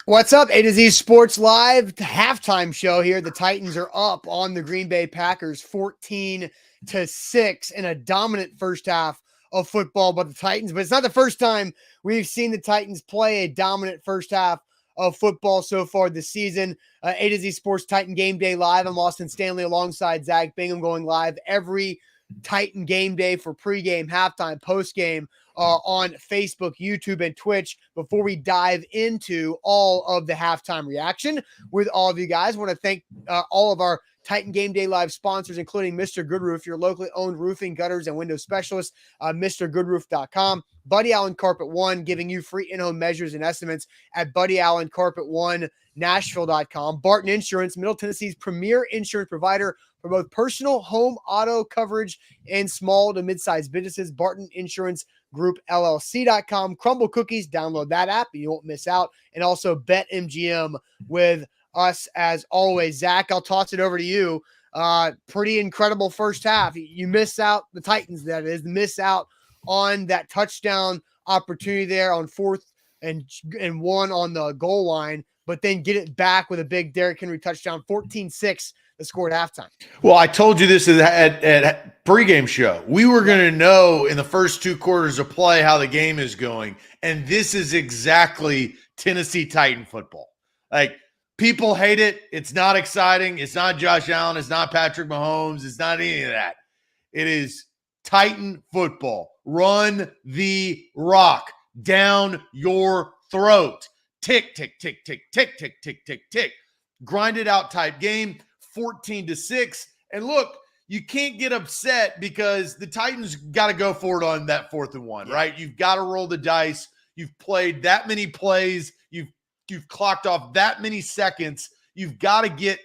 What's up? A to Z Sports Live halftime show here. The Titans are up on the Green Bay Packers 14-6 in a dominant first half of football by the Titans. But it's not the first time we've seen the Titans play a dominant first half of football so far this season. A to Z Sports Titan Game Day Live. I'm Austin Stanley alongside Zach Bingham, going live every Titan game day for pregame, halftime, postgame on Facebook, YouTube, and Twitch. Before we dive into all of the halftime reaction with all of you guys, I want to thank all of our Titan Game Day Live sponsors, including Mr. Good Roof, your locally owned roofing, gutters, and window specialist, MrGoodRoof.com. Buddy Allen Carpet One, giving you free in-home measures and estimates at Buddy Allen Carpet One, Nashville.com. Barton Insurance, Middle Tennessee's premier insurance provider for both personal, home, auto coverage, and small to mid-sized businesses. Barton Insurance Group LLC.com. Crumble Cookies, download that app. You won't miss out. And also BetMGM with us as always. Zach, I'll toss it over to you. Pretty incredible first half. You miss out, the Titans, that is, miss out on that touchdown opportunity there on 4th and 1 on the goal line, but then get it back with a big Derrick Henry touchdown, 14-6 the score at halftime. Well, I told you this at pregame show. We were going to know in the first 2 quarters of play how the game is going, and this is exactly Tennessee Titan football. Like, people hate it. It's not exciting. It's not Josh Allen. It's not Patrick Mahomes. It's not any of that. It is Titan football. Run the rock down your throat. Tick, tick, tick, tick, tick, tick, tick, tick, tick. Grind it out type game. 14-6. And look, you can't get upset because the Titans got to go for it on that 4th and 1, right? You've got to roll the dice. You've played that many plays. You've clocked off that many seconds. You've got to get,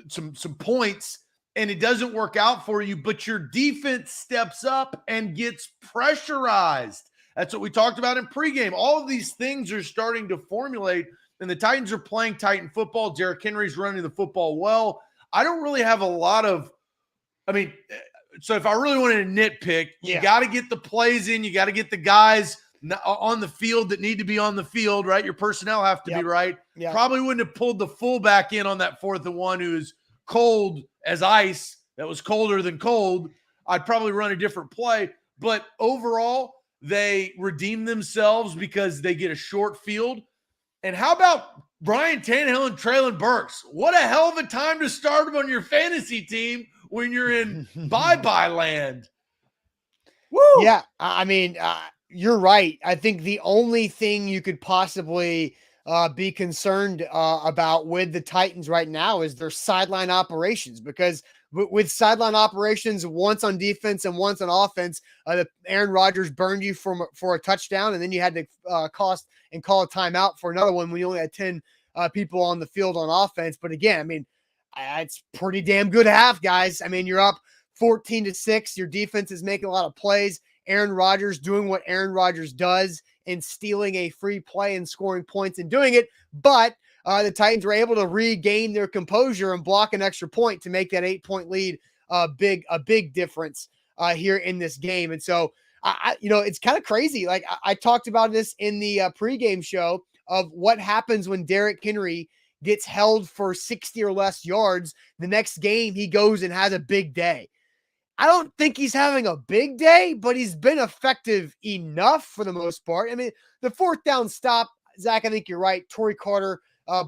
some points, and it doesn't work out for you, but your defense steps up and gets pressurized. That's what we talked about in pregame. All of these things are starting to formulate, and the Titans are playing Titan football. Derrick Henry's running the football well. I don't really have a lot of so if I really wanted to nitpick, you got to get the plays in. You got to get the guys on the field that need to be on the field, right? Your personnel have to be right. Yep. Probably wouldn't have pulled the fullback in on that 4th and 1 who's cold as ice. That was colder than cold. I'd probably run a different play. But overall, they redeem themselves because they get a short field. And how about Brian Tannehill and Treylon Burks? What a hell of a time to start them on your fantasy team when you're in bye-bye land. Woo! Yeah, I mean, you're right. I think the only thing you could possibly be concerned about with the Titans right now is their sideline operations, because with sideline operations, once on defense and once on offense, Aaron Rodgers burned you for a touchdown, and then you had to call a timeout for another one when you only had 10 people on the field on offense. But again, I mean, it's pretty damn good half, guys. I mean, you're up 14-6. Your defense is making a lot of plays. Aaron Rodgers doing what Aaron Rodgers does and stealing a free play and scoring points and doing it. But the Titans were able to regain their composure and block an extra point to make that 8-point lead a big difference here in this game. And so, it's kind of crazy. Like I talked about this in the pregame show of what happens when Derrick Henry gets held for 60 or less yards. The next game he goes and has a big day. I don't think he's having a big day, but he's been effective enough for the most part. I mean, the 4th down stop, Zach, I think you're right. Torrey Carter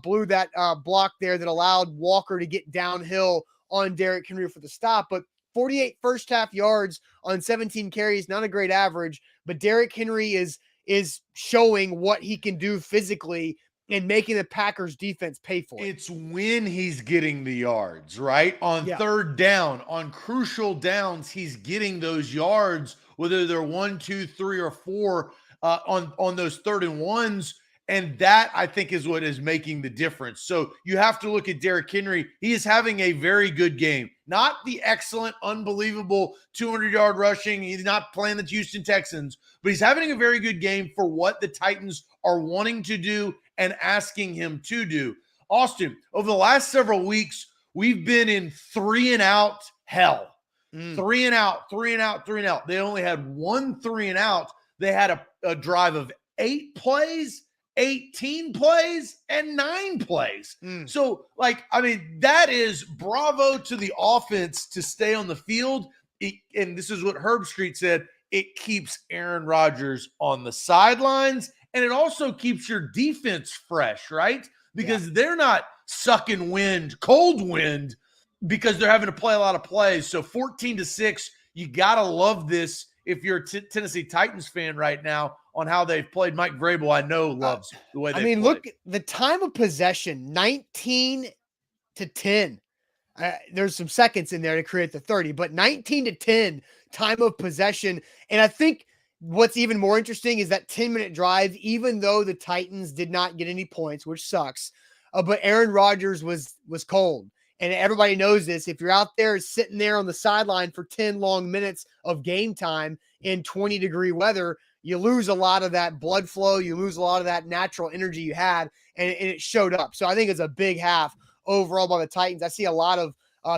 blew that block there that allowed Walker to get downhill on Derrick Henry for the stop. But 48 first half yards on 17 carries, not a great average, but Derrick Henry is showing what he can do physically and making the Packers defense pay for it. It's when he's getting the yards, right? On 3rd down, on crucial downs, he's getting those yards, whether they're 1, 2, 3, or 4 on those 3rd and 1s. And that, I think, is what is making the difference. So you have to look at Derrick Henry. He is having a very good game. Not the excellent, unbelievable 200-yard rushing. He's not playing the Houston Texans, but he's having a very good game for what the Titans are wanting to do and asking him to do. Austin, over the last several weeks, we've been in 3-and-out hell. 3-and-out, 3-and-out, 3-and-out. They only had 1 3-and-out. They had a drive of 8 plays, 18 plays and 9 plays. Mm. So, like, I mean, that is bravo to the offense to stay on the field. And this is what Herb Street said. It keeps Aaron Rodgers on the sidelines, and it also keeps your defense fresh, right? Because they're not sucking wind, cold wind, because they're having to play a lot of plays. So 14-6, you got to love this if you're a Tennessee Titans fan right now on how they've played. Mike Vrabel, I know, loves the way they played. Look, the time of possession, 19-10. There's some seconds in there to create the 30, but 19-10 time of possession. And I think what's even more interesting is that 10-minute drive, even though the Titans did not get any points, which sucks, but Aaron Rodgers was cold. And everybody knows this. If you're out there sitting there on the sideline for 10 long minutes of game time in 20-degree weather, you lose a lot of that blood flow. You lose a lot of that natural energy you had, and it showed up. So I think it's a big half overall by the Titans. I see a lot of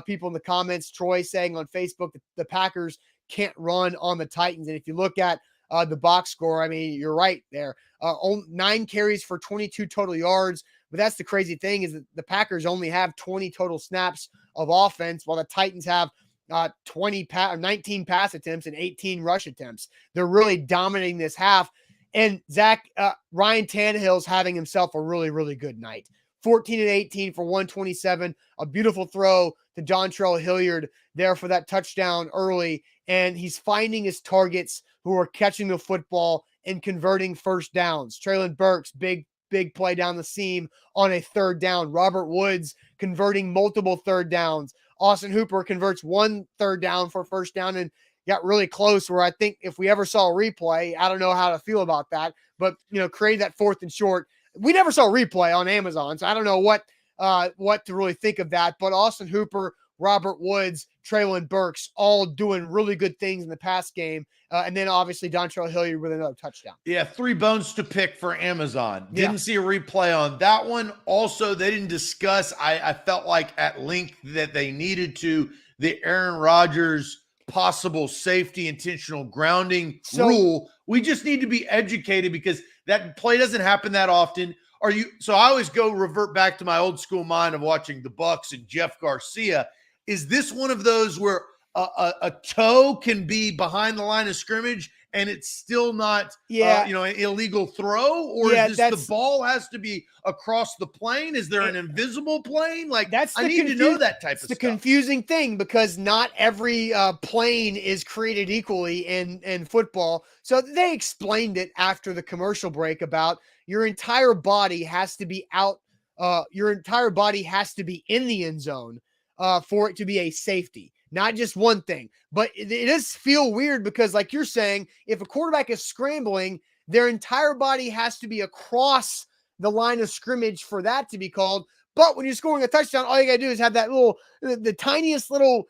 people in the comments, Troy saying on Facebook that the Packers can't run on the Titans. And if you look at the box score, I mean, you're right there. 9 carries for 22 total yards. But that's the crazy thing is that the Packers only have 20 total snaps of offense, while the Titans have 19 pass attempts and 18 rush attempts. They're really dominating this half. And Zach, Ryan Tannehill's having himself a really, really good night. 14-18 for 127, a beautiful throw to Dontrell Hilliard there for that touchdown early. And he's finding his targets who are catching the football and converting first downs. Treylon Burks, big play down the seam on a third down. Robert Woods converting multiple third downs. Austin Hooper converts 1 third down for first down and got really close where I think if we ever saw a replay, I don't know how to feel about that, but created that 4th and short. We never saw a replay on Amazon, so I don't know what to really think of that, but Austin Hooper, Robert Woods, Treylon Burks, all doing really good things in the pass game. And then obviously Dontrell Hilliard with another touchdown. Yeah, 3 bones to pick for Amazon. Didn't see a replay on that one. Also, they didn't discuss, I felt like at length that they needed to, the Aaron Rodgers possible safety intentional grounding rule. We just need to be educated because that play doesn't happen that often. So I always revert back to my old school mind of watching the Bucks and Jeff Garcia. Is this one of those where a toe can be behind the line of scrimmage and it's still not, an illegal throw? Or is this the ball has to be across the plane? Is there an invisible plane? Like, I need to know that type of stuff. It's the confusing thing because not every plane is created equally in football. So they explained it after the commercial break about your entire body has to be out. Your entire body has to be in the end zone for it to be a safety. Not just one thing, but it does feel weird because like you're saying, if a quarterback is scrambling, their entire body has to be across the line of scrimmage for that to be called. But when you're scoring a touchdown, all you got to do is have that the tiniest little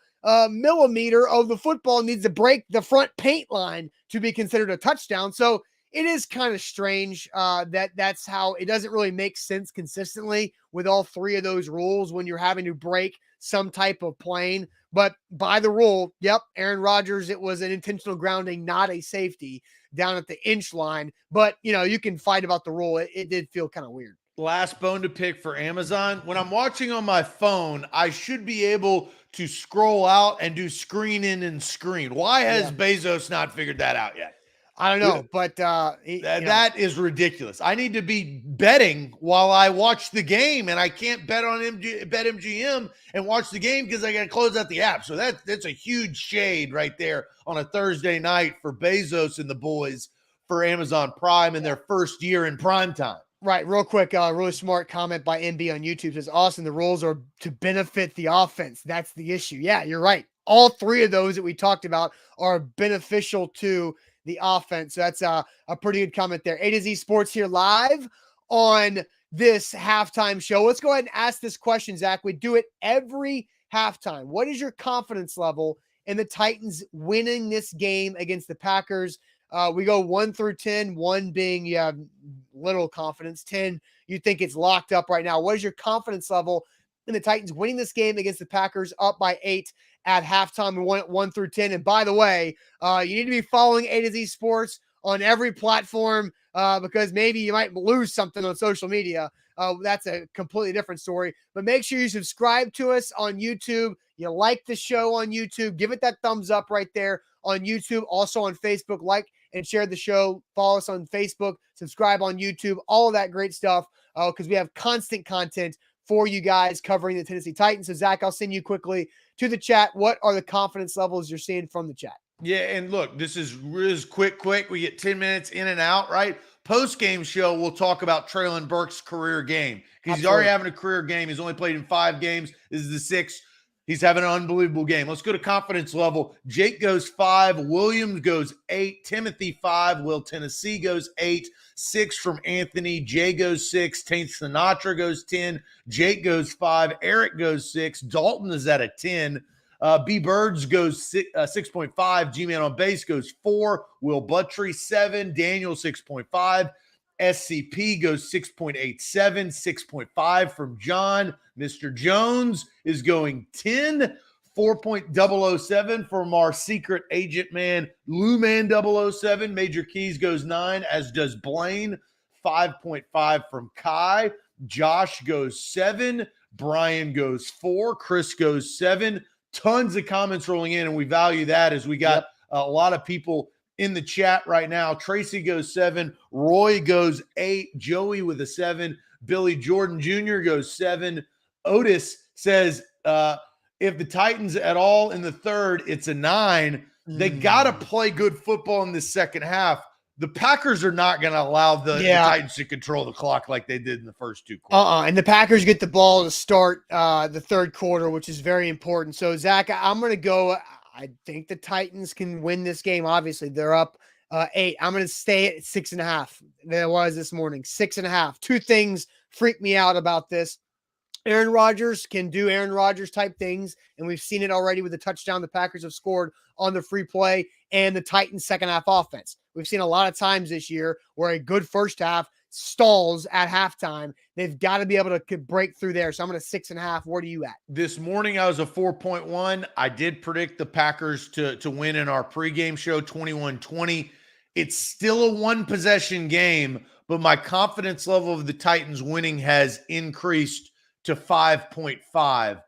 millimeter of the football needs to break the front paint line to be considered a touchdown. So it is kind of strange that's how it doesn't really make sense consistently with all 3 of those rules when you're having to break some type of plane. But by the rule, Aaron Rodgers, it was an intentional grounding, not a safety down at the inch line. But, you can fight about the rule. It did feel kind of weird. Last bone to pick for Amazon. When I'm watching on my phone, I should be able to scroll out and do screen in and screen. Why has Bezos not figured that out yet? I don't know, but that is ridiculous. I need to be betting while I watch the game, and I can't bet on BetMGM and watch the game because I got to close out the app. So that's a huge shade right there on a Thursday night for Bezos and the boys for Amazon Prime in their first year in prime time. Right. Real quick, really smart comment by MB on YouTube says, Austin, the rules are to benefit the offense. That's the issue. Yeah, you're right. All 3 of those that we talked about are beneficial to the offense. So that's a pretty good comment there. A to Z Sports here live on this halftime show. Let's go ahead and ask this question, Zach. We do it every halftime. What is your confidence level in the Titans winning this game against the Packers? We go 1 through 10, 1 being you have little confidence, 10 you think it's locked up right now. What is your confidence level in the Titans winning this game against the Packers up by 8 at halftime? We went 1 through 10. And by the way, you need to be following A to Z Sports on every platform because maybe you might lose something on social media. That's a completely different story. But make sure you subscribe to us on YouTube. You like the show on YouTube. Give it that thumbs up right there on YouTube. Also on Facebook, like and share the show. Follow us on Facebook. Subscribe on YouTube. All of that great stuff because we have constant content for you guys covering the Tennessee Titans. So, Zach, I'll send you quickly to the chat. What are the confidence levels you're seeing from the chat? Yeah, and look, this is quick. We get 10 minutes in and out, right? Post-game show, we'll talk about Traylon Burks' career game because he's already having a career game. He's only played in 5 games. This is the 6th. He's having an unbelievable game. Let's go to confidence level. Jake goes 5. Williams goes 8. Timothy 5. Will Tennessee goes 8. 6 from Anthony. Jay goes 6. Taint Sinatra goes 10. Jake goes 5. Eric goes 6. Dalton is at a 10. B Birds goes 6.5. G-Man on base goes 4. Will Buttrey 7. Daniel 6.5. SCP goes 6.87. 6.5 from John. Mr. Jones is going 10. 4.007 from our secret agent man, Lou Man 007. Major Keys goes 9, as does Blaine. 5.5 from Kai. Josh goes 7. Brian goes 4. Chris goes 7. Tons of comments rolling in, and we value that as we got a lot of people in the chat right now. Tracy goes 7. Roy goes 8. Joey with a 7. Billy Jordan Jr. goes 7. Otis says, if the Titans at all in the third, it's a 9. They got to play good football in the second half. The Packers are not going to allow the Titans to control the clock like they did in the first 2 quarters. And the Packers get the ball to start the third quarter, which is very important. So, Zach, I'm going to go. I think the Titans can win this game. Obviously, they're up 8. I'm going to stay at 6.5. There was this morning, 6.5. 2 things freak me out about this. Aaron Rodgers can do Aaron Rodgers type things, and we've seen it already with the touchdown the Packers have scored on the free play and the Titans' second half offense. We've seen a lot of times this year where a good first half stalls at halftime. They've got to be able to break through there. So I'm going to 6.5. Where are you at? This morning I was a 4.1. I did predict the Packers to win in our pregame show, 21-20. It's still a 1-possession game, but my confidence level of the Titans winning has increased to 5.5.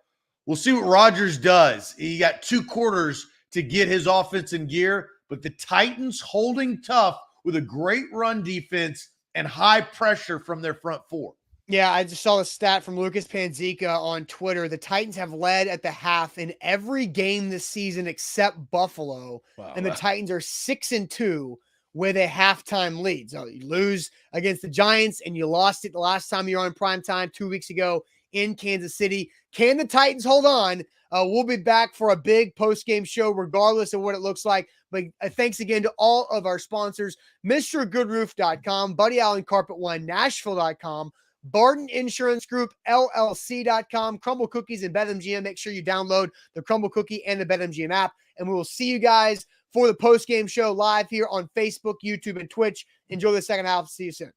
We'll see what Rodgers does. He got 2 quarters to get his offense in gear, but the Titans holding tough with a great run defense and high pressure from their front 4. Yeah, I just saw a stat from Lucas Panzica on Twitter. The Titans have led at the half in every game this season except Buffalo, and the Titans are 6-2 with a halftime lead. So you lose against the Giants, and you lost it the last time you were on primetime 2 weeks ago in Kansas City. Can the Titans hold on? We'll be back for a big post-game show regardless of what it looks like. But thanks again to all of our sponsors, MrGoodRoof.com, Buddy Allen Carpet One, Nashville.com, Barton Insurance Group, LLC.com, Crumble Cookies, and BetMGM. Make sure you download the Crumble Cookie and the BetMGM app. And we will see you guys for the post-game show live here on Facebook, YouTube, and Twitch. Enjoy the second half. See you soon.